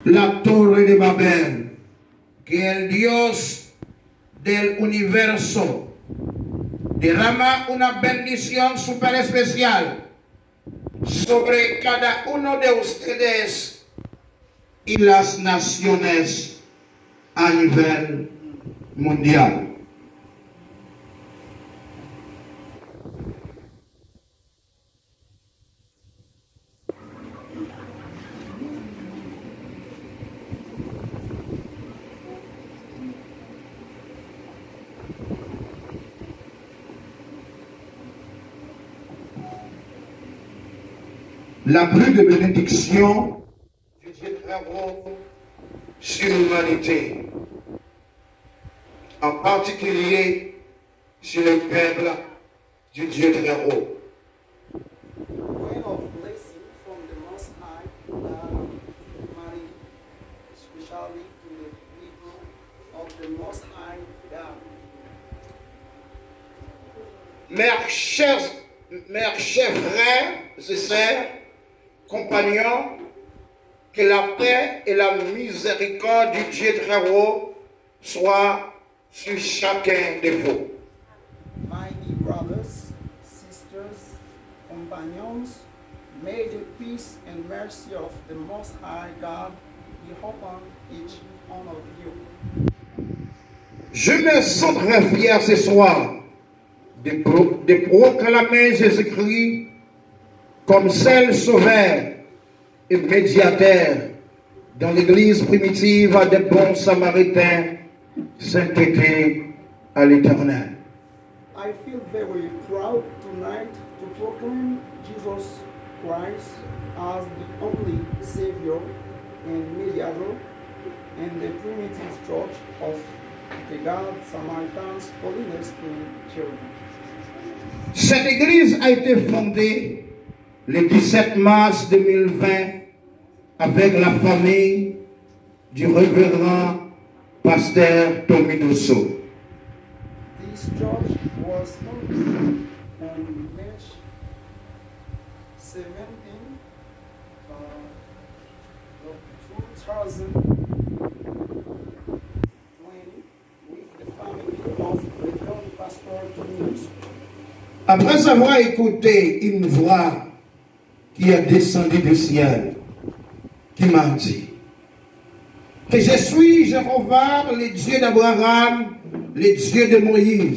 La Torre de Babel, que el Dios del universo derrama una bendición súper especial sobre cada uno de ustedes y las naciones a nivel mundial. La pluie de bénédiction du Dieu très haut sur l'humanité, en particulier sur le peuple du Dieu très haut. Rain of blessing from the Most High, Mary, especially to the people of the Most High God. Mes chers frères et sœurs, compagnons, que la paix et la miséricorde du Dieu très haut soient sur chacun de vous. My dear brothers, sisters, companions, may the peace and mercy of the Most High God be upon each one of you. Je me sens très fier ce soir de proclamer Jésus-Christ comme seul sauveur et médiateur dans l'église primitive des bons samaritains, sainteté à l'Éternel. I feel very proud tonight to proclaim Jesus Christ as the only Savior and mediator in the primitive church of the God Samaritans Holiness Church. Cette église a été fondée le 17 mars 2020 avec la famille du révérend pasteur Tommy Dosso. This church was founded on March 17, 2020 with the family of Reverend Pastor Tommy Dosso. Après avoir écouté une voix qui est descendue du ciel, qui m'a dit que je suis Jéhovah, le Dieu d'Abraham, le Dieu de Moïse.